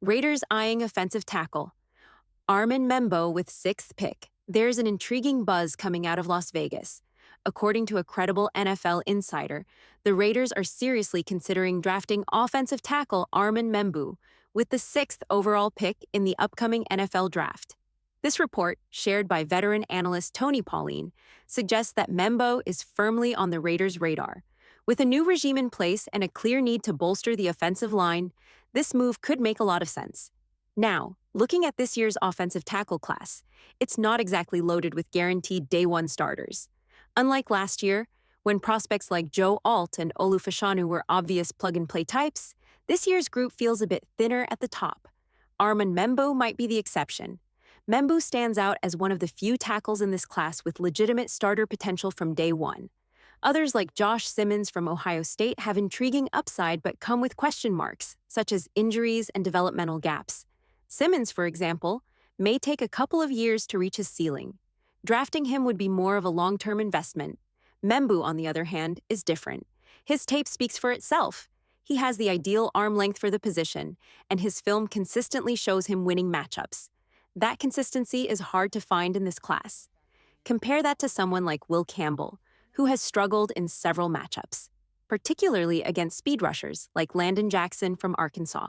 Raiders eyeing offensive tackle. Armand Membou with 6th pick. There's an intriguing buzz coming out of Las Vegas. According to a credible NFL insider, the Raiders are seriously considering drafting offensive tackle Armand Membou with the 6th overall pick in the upcoming NFL draft. This report, shared by veteran analyst Tony Pauline, suggests that Membou is firmly on the Raiders' radar. With a new regime in place and a clear need to bolster the offensive line, this move could make a lot of sense. Now, looking at this year's offensive tackle class, it's not exactly loaded with guaranteed day-one starters. Unlike last year, when prospects like Joe Alt and Olu Fashanu were obvious plug-and-play types, this year's group feels a bit thinner at the top. Armand Membou might be the exception. Membou stands out as one of the few tackles in this class with legitimate starter potential from day one. Others like Josh Simmons from Ohio State have intriguing upside but come with question marks, such as injuries and developmental gaps. Simmons, for example, may take a couple of years to reach his ceiling. Drafting him would be more of a long-term investment. Membou, on the other hand, is different. His tape speaks for itself. He has the ideal arm length for the position, and his film consistently shows him winning matchups. That consistency is hard to find in this class. Compare that to someone like Will Campbell, who has struggled in several matchups, particularly against speed rushers like Landon Jackson from Arkansas.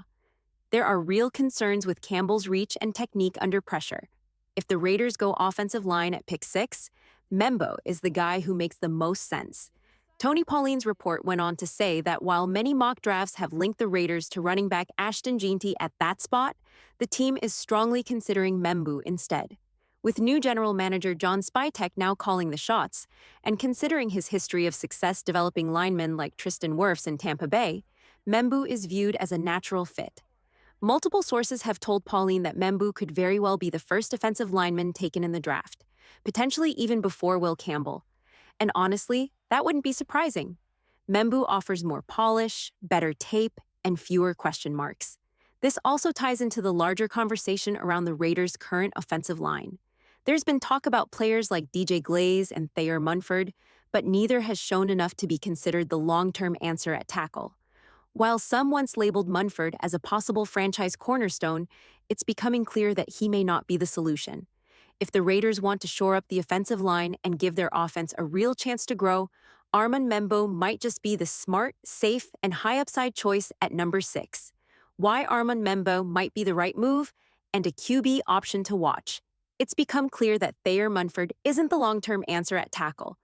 There are real concerns with Campbell's reach and technique under pressure. If the Raiders go offensive line at pick 6, Membou is the guy who makes the most sense. Tony Pauline's report went on to say that while many mock drafts have linked the Raiders to running back Ashton Jeanty at that spot, the team is strongly considering Membou instead. With new general manager JohnSpytek now calling the shots, and considering his history of success developing linemen like Tristan Wirfs in Tampa Bay, Membou is viewed as a natural fit. Multiple sources have told Pauline that Membou could very well be the first offensive lineman taken in the draft, potentially even before Will Campbell. And honestly, that wouldn't be surprising. Membou offers more polish, better tape, and fewer question marks. This also ties into the larger conversation around the Raiders' current offensive line. There's been talk about players like DJ Glaze and Thayer Munford, but neither has shown enough to be considered the long-term answer at tackle. While some once labeled Munford as a possible franchise cornerstone, it's becoming clear that he may not be the solution. If the Raiders want to shore up the offensive line and give their offense a real chance to grow, Armand Membou might just be the smart, safe, and high-upside choice at number 6. Why Armand Membou might be the right move, and a QB option to watch. It's become clear that Thayer Munford isn't the long-term answer at tackle.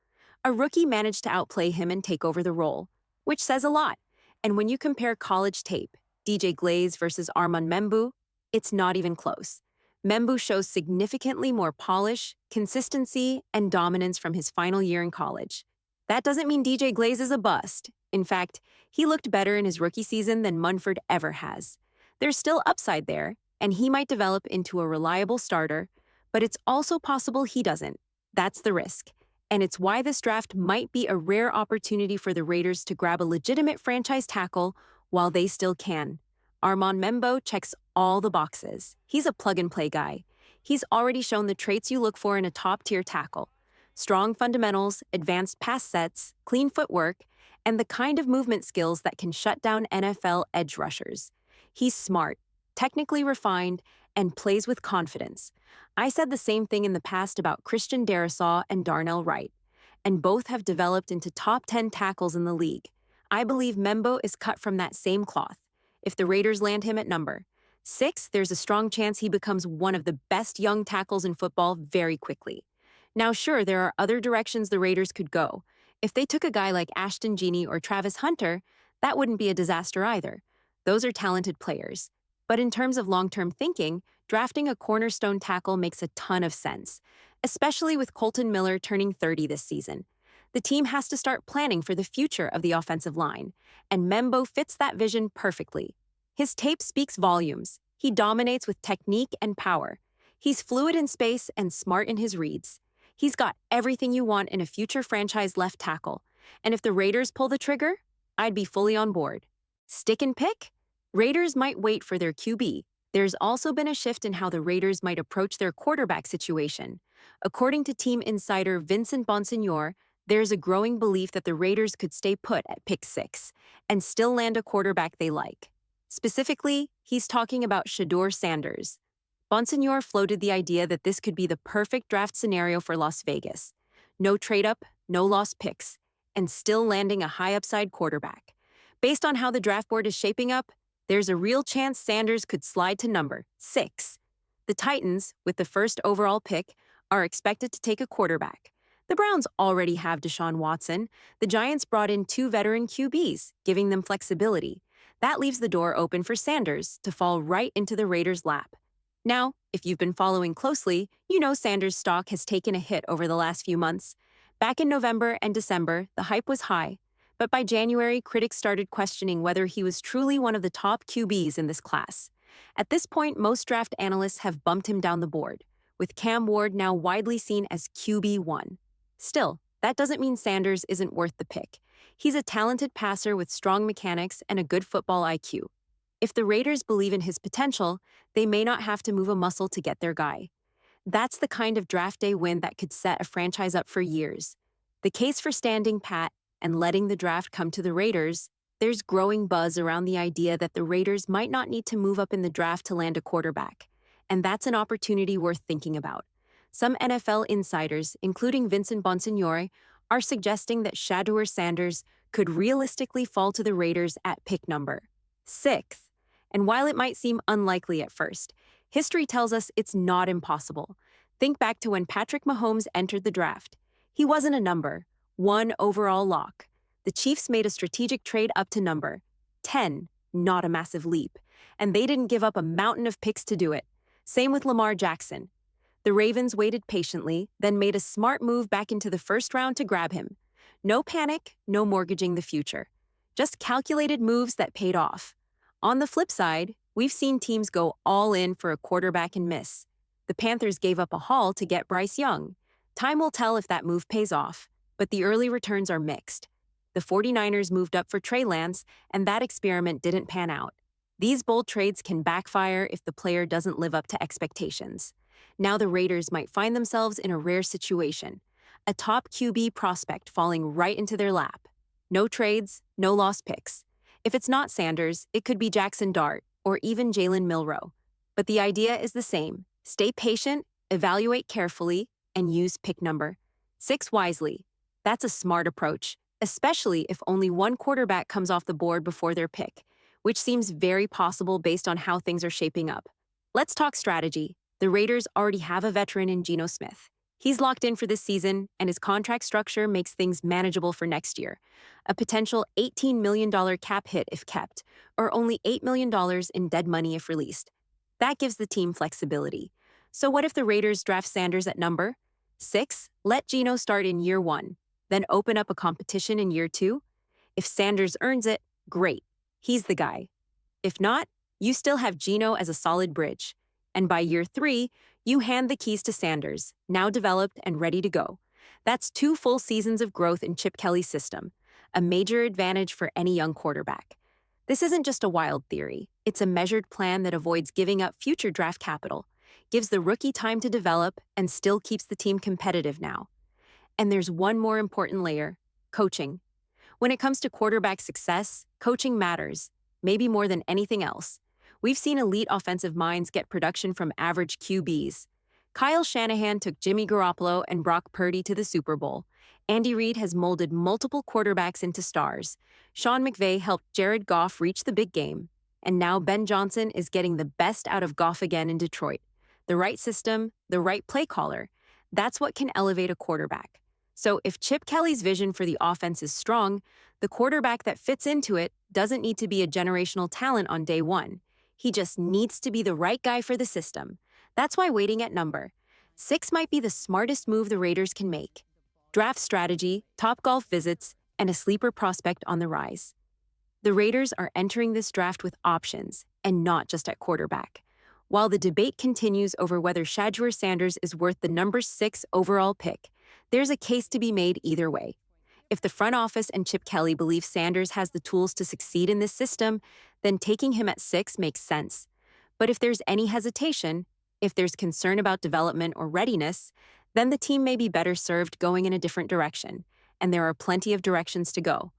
A rookie managed to outplay him and take over the role, which says a lot. And when you compare college tape, DJ Glaze versus Armand Membou, it's not even close. Membou shows significantly more polish, consistency, and dominance from his final year in college. That doesn't mean DJ Glaze is a bust. In fact, he looked better in his rookie season than Munford ever has. There's still upside there, and he might develop into a reliable starter, but it's also possible he doesn't. That's the risk. And it's why this draft might be a rare opportunity for the Raiders to grab a legitimate franchise tackle while they still can. Armand Membou checks all the boxes. He's a plug-and-play guy. He's already shown the traits you look for in a top-tier tackle. Strong fundamentals, advanced pass sets, clean footwork, and the kind of movement skills that can shut down NFL edge rushers. He's smart, technically refined, and plays with confidence. I said the same thing in the past about Christian Darrisaw and Darnell Wright, and both have developed into top 10 tackles in the league. I believe Membou is cut from that same cloth. If the Raiders land him at number 6, there's a strong chance he becomes one of the best young tackles in football very quickly. Now, sure, there are other directions the Raiders could go. If they took a guy like Ashton Jeanty or Travis Hunter, that wouldn't be a disaster either. Those are talented players. But in terms of long-term thinking, drafting a cornerstone tackle makes a ton of sense, especially with Colton Miller turning 30 this season. The team has to start planning for the future of the offensive line, and Membou fits that vision perfectly. His tape speaks volumes. He dominates with technique and power. He's fluid in space and smart in his reads. He's got everything you want in a future franchise left tackle, and if the Raiders pull the trigger, I'd be fully on board. Stick and pick? Raiders might wait for their QB. There's also been a shift in how the Raiders might approach their quarterback situation. According to team insider Vincent Bonsignore, there's a growing belief that the Raiders could stay put at pick 6 and still land a quarterback they like. Specifically, he's talking about ShedeurSanders. Bonsignor floated the idea that this could be the perfect draft scenario for Las Vegas. No trade-up, no lost picks, and still landing a high-upside quarterback. Based on how the draft board is shaping up, there's a real chance Sanders could slide to number 6. The Titans, with the first overall pick, are expected to take a quarterback. The Browns already have Deshaun Watson. The Giants brought in 2 veteran QBs, giving them flexibility. That leaves the door open for Sanders to fall right into the Raiders' lap. Now, if you've been following closely, you know Sanders' stock has taken a hit over the last few months. Back in November and December, the hype was high, but by January, critics started questioning whether he was truly one of the top QBs in this class. At this point, most draft analysts have bumped him down the board, with CamWard now widely seen as QB1. Still, that doesn't mean Sanders isn't worth the pick. He's a talented passer with strong mechanics and a good football IQ. If the Raiders believe in his potential, they may not have to move a muscle to get their guy. That's the kind of draft day win that could set a franchise up for years. The case for standing pat and letting the draft come to the Raiders, there's growing buzz around the idea that the Raiders might not need to move up in the draft to land a quarterback. And that's an opportunity worth thinking about. Some NFL insiders, including Vincent Bonsignore, are suggesting that ShedeurSanders could realistically fall to the Raiders at pick number 6. And while it might seem unlikely at first, history tells us it's not impossible. Think back to when Patrick Mahomes entered the draft. He wasn't a number 1 overall lock. The Chiefs made a strategic trade up to number 10, not a massive leap. And they didn't give up a mountain of picks to do it. Same with Lamar Jackson. The Ravens waited patiently, then made a smart move back into the first round to grab him. No panic, no mortgaging the future. Just calculated moves that paid off. On the flip side, we've seen teams go all in for a quarterback and miss. The Panthers gave up a haul to get Bryce Young. Time will tell if that move pays off, but the early returns are mixed. The 49ers moved up for Trey Lance, and that experiment didn't pan out. These bold trades can backfire if the player doesn't live up to expectations. Now the Raiders might find themselves in a rare situation. A top QB prospect falling right into their lap. No trades, no lost picks. If it's not Sanders, it could be JacksonDart or even Jalen Milroe. But the idea is the same. Stay patient, evaluate carefully, and use pick number 6 wisely. That's a smart approach, especially if only one quarterback comes off the board before their pick, which seems very possible based on how things are shaping up. Let's talk strategy. The Raiders already have a veteran in Geno Smith. He's locked in for this season, and his contract structure makes things manageable for next year. A potential $18 million cap hit if kept, or only $8 million in dead money if released. That gives the team flexibility. So what if the Raiders draft Sanders at number 6? Let Geno start in year 1, then open up a competition in year 2? If Sanders earns it, great. He's the guy. If not, you still have Geno as a solid bridge. And by year 3, you hand the keys to Sanders, now developed and ready to go. That's 2 full seasons of growth in Chip Kelly's system, a major advantage for any young quarterback. This isn't just a wild theory. It's a measured plan that avoids giving up future draft capital, gives the rookie time to develop, and still keeps the team competitive now. And there's one more important layer: coaching. When it comes to quarterback success, coaching matters, maybe more than anything else. We've seen elite offensive minds get production from average QBs. Kyle Shanahan took Jimmy Garoppolo and Brock Purdy to the Super Bowl. Andy Reid has molded multiple quarterbacks into stars. Sean McVay helped Jared Goff reach the big game. And now Ben Johnson is getting the best out of Goff again in Detroit. The right system, the right play caller. That's what can elevate a quarterback. So if Chip Kelly's vision for the offense is strong, the quarterback that fits into it doesn't need to be a generational talent on day 1. He just needs to be the right guy for the system. That's why waiting at number 6 might be the smartest move the Raiders can make. Draft strategy, Topgolf visits, and a sleeper prospect on the rise. The Raiders are entering this draft with options, and not just at quarterback. While the debate continues over whether ShedeurSanders is worth the number 6 overall pick, there's a case to be made either way. If the front office and Chip Kelly believe Sanders has the tools to succeed in this system, then taking him at 6 makes sense. But if there's any hesitation, if there's concern about development or readiness, then the team may be better served going in a different direction, and there are plenty of directions to go.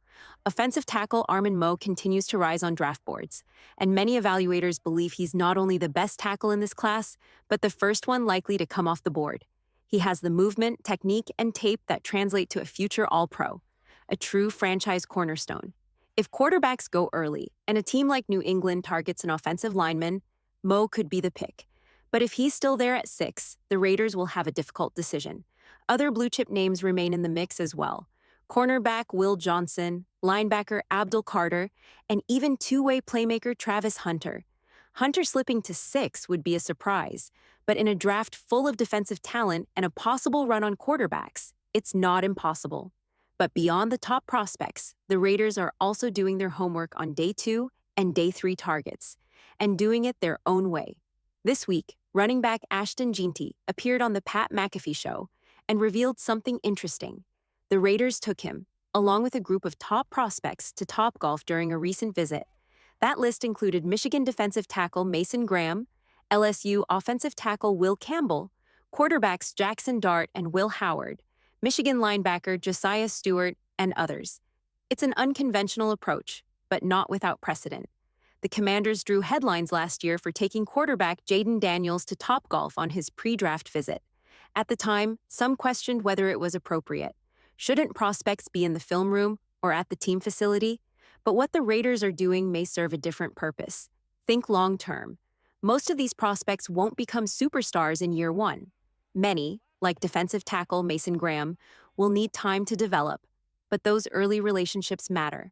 Offensive tackle Armand Membou continues to rise on draft boards, and many evaluators believe he's not only the best tackle in this class, but the first one likely to come off the board. He has the movement, technique, and tape that translate to a future All-Pro, a true franchise cornerstone. If quarterbacks go early, and a team like New England targets an offensive lineman, Membou could be the pick. But if he's still there at 6, the Raiders will have a difficult decision. Other blue-chip names remain in the mix as well. Cornerback Will Johnson, linebacker Abdul Carter, and even two-way playmaker Travis Hunter. Hunter slipping to 6 would be a surprise, but in a draft full of defensive talent and a possible run on quarterbacks, it's not impossible. But beyond the top prospects, the Raiders are also doing their homework on Day 2 and Day 3 targets, and doing it their own way. This week, running back Ashton Jeanty appeared on the Pat McAfee Show and revealed something interesting. The Raiders took him, along with a group of top prospects, to Topgolf during a recent visit. That list included Michigan defensive tackle Mason Graham, LSU offensive tackle Will Campbell, quarterbacks JacksonDart and Will Howard, Michigan linebacker Josiah Stewart, and others. It's an unconventional approach, but not without precedent. The Commanders drew headlines last year for taking quarterback Jaden Daniels to Topgolf on his pre-draft visit. At the time, some questioned whether it was appropriate. Shouldn't prospects be in the film room or at the team facility? But what the Raiders are doing may serve a different purpose. Think long-term. Most of these prospects won't become superstars in year 1. Many, like defensive tackle Mason Graham, will need time to develop. But those early relationships matter.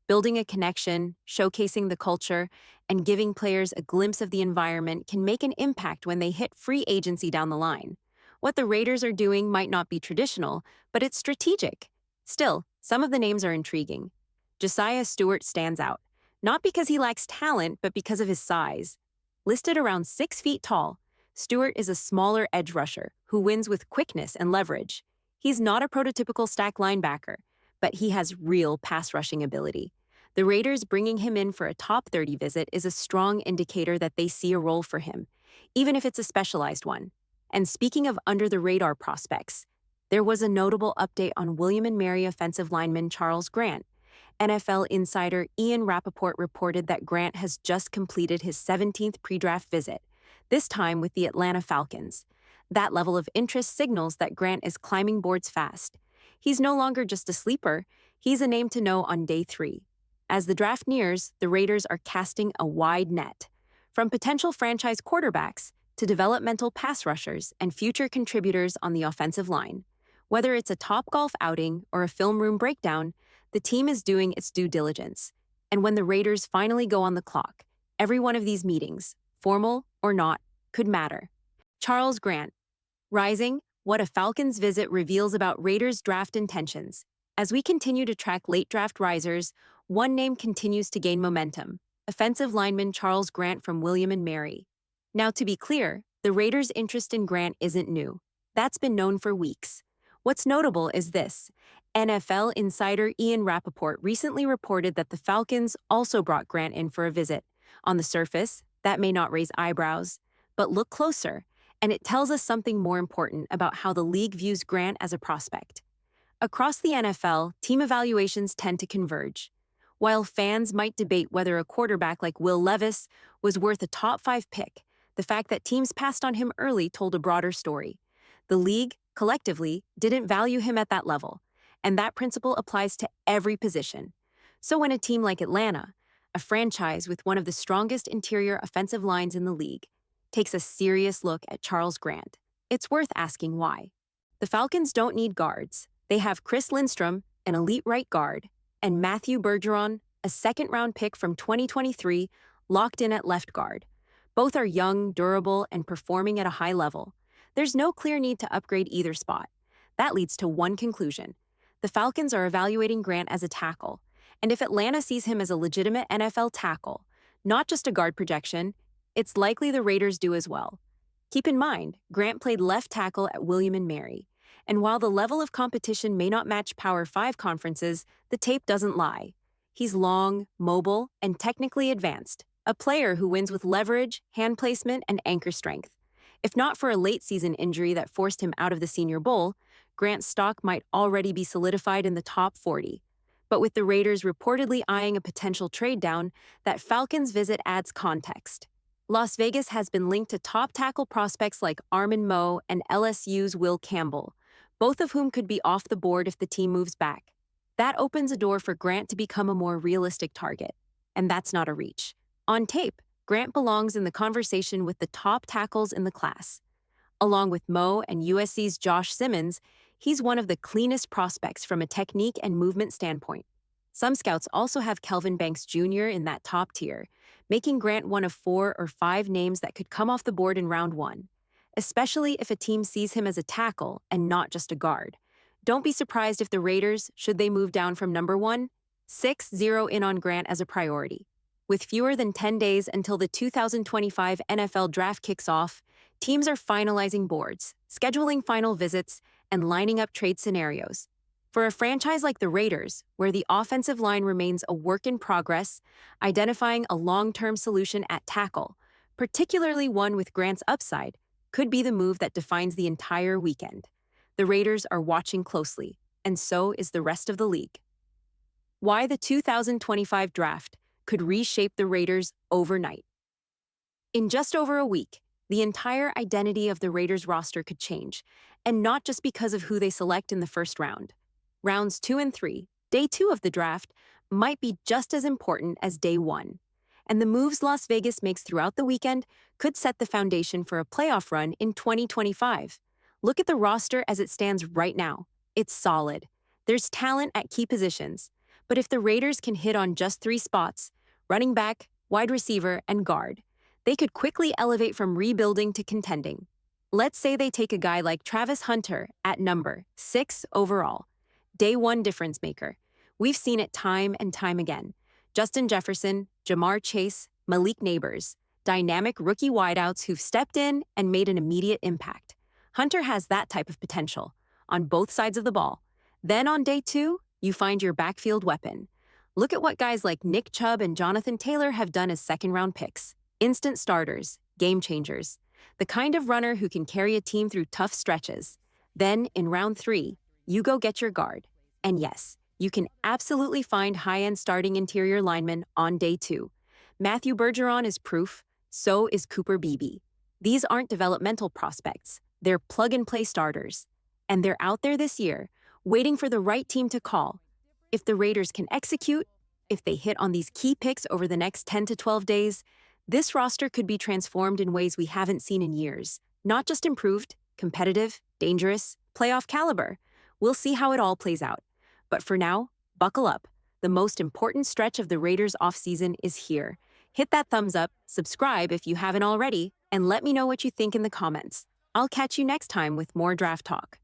Building a connection, showcasing the culture, and giving players a glimpse of the environment can make an impact when they hit free agency down the line. What the Raiders are doing might not be traditional, but it's strategic. Still, some of the names are intriguing. Josiah Stewart stands out, not because he lacks talent, but because of his size. Listed around 6 feet tall, Stewart is a smaller edge rusher who wins with quickness and leverage. He's not a prototypical stack linebacker, but he has real pass rushing ability. The Raiders bringing him in for a top 30 visit is a strong indicator that they see a role for him, even if it's a specialized one. And speaking of under-the-radar prospects, there was a notable update on William & Mary offensive lineman Charles Grant. NFL insider Ian Rappaport reported that Grant has just completed his 17th pre-draft visit, this time with the Atlanta Falcons. That level of interest signals that Grant is climbing boards fast. He's no longer just a sleeper, he's a name to know on Day 3. As the draft nears, the Raiders are casting a wide net. From potential franchise quarterbacks to developmental pass rushers and future contributors on the offensive line. Whether it's a Topgolf outing or a film room breakdown, the team is doing its due diligence. And when the Raiders finally go on the clock, every one of these meetings, formal or not, could matter. Charles Grant. Rising, what a Falcons visit reveals about Raiders draft intentions. As we continue to track late draft risers, one name continues to gain momentum. Offensive lineman Charles Grant from William & Mary. Now, to be clear, the Raiders' interest in Grant isn't new. That's been known for weeks. What's notable is this. NFL insider Ian Rappaport recently reported that the Falcons also brought Grant in for a visit. On the surface, that may not raise eyebrows, but look closer, and it tells us something more important about how the league views Grant as a prospect. Across the NFL, team evaluations tend to converge. While fans might debate whether a quarterback like Will Levis was worth a top 5 pick, the fact that teams passed on him early told a broader story. The league, collectively, didn't value him at that level, and that principle applies to every position. So when a team like Atlanta, a franchise with one of the strongest interior offensive lines in the league, takes a serious look at Charles Grant, it's worth asking why. The Falcons don't need guards. They have Chris Lindstrom, an elite right guard, and Matthew Bergeron, a second-round pick from 2023, locked in at left guard. Both are young, durable, and performing at a high level. There's no clear need to upgrade either spot. That leads to one conclusion. The Falcons are evaluating Grant as a tackle, and if Atlanta sees him as a legitimate NFL tackle, not just a guard projection, it's likely the Raiders do as well. Keep in mind, Grant played left tackle at William & Mary, and while the level of competition may not match Power 5 conferences, the tape doesn't lie. He's long, mobile, and technically advanced, a player who wins with leverage, hand placement, and anchor strength. If not for a late-season injury that forced him out of the Senior Bowl, Grant's stock might already be solidified in the top 40. But with the Raiders reportedly eyeing a potential trade down, that Falcons visit adds context. Las Vegas has been linked to top tackle prospects like Armand Membou and LSU's Will Campbell, both of whom could be off the board if the team moves back. That opens a door for Grant to become a more realistic target. And that's not a reach. On tape, Grant belongs in the conversation with the top tackles in the class. Along with Mo and USC's Josh Simmons, he's one of the cleanest prospects from a technique and movement standpoint. Some scouts also have Kelvin Banks Jr. in that top tier, making Grant one of 4 or 5 names that could come off the board in round 1, especially if a team sees him as a tackle and not just a guard. Don't be surprised if the Raiders, should they move down from number 1, 6 zero in on Grant as a priority. With fewer than 10 days until the 2025 NFL Draft kicks off, teams are finalizing boards, scheduling final visits, and lining up trade scenarios. For a franchise like the Raiders, where the offensive line remains a work in progress, identifying a long-term solution at tackle, particularly one with Grant's upside, could be the move that defines the entire weekend. The Raiders are watching closely, and so is the rest of the league. Why the 2025 draft could reshape the Raiders overnight. In just over a week, the entire identity of the Raiders roster could change, and not just because of who they select in the first round. Rounds 2 and 3, day 2 of the draft, might be just as important as day 1. And the moves Las Vegas makes throughout the weekend could set the foundation for a playoff run in 2025. Look at the roster as it stands right now. It's solid. There's talent at key positions. But if the Raiders can hit on just 3 spots, running back, wide receiver, and guard, they could quickly elevate from rebuilding to contending. Let's say they take a guy like Travis Hunter at number 6 overall. Day 1 difference maker. We've seen it time and time again. Justin Jefferson, Jamar Chase, Malik Neighbors, dynamic rookie wideouts who've stepped in and made an immediate impact. Hunter has that type of potential on both sides of the ball. Then on day 2, you find your backfield weapon. Look at what guys like Nick Chubb and Jonathan Taylor have done as second-round picks. Instant starters, game changers. The kind of runner who can carry a team through tough stretches. Then, in round 3, you go get your guard. And yes, you can absolutely find high-end starting interior linemen on day 2. Matthew Bergeron is proof, so is Cooper Beebe. These aren't developmental prospects. They're plug-and-play starters. And they're out there this year, waiting for the right team to call. If the Raiders can execute, if they hit on these key picks over the next 10 to 12 days, this roster could be transformed in ways we haven't seen in years. Not just improved, competitive, dangerous, playoff caliber. We'll see how it all plays out. But for now, buckle up. The most important stretch of the Raiders offseason is here. Hit that thumbs up, subscribe if you haven't already, and let me know what you think in the comments. I'll catch you next time with more draft talk.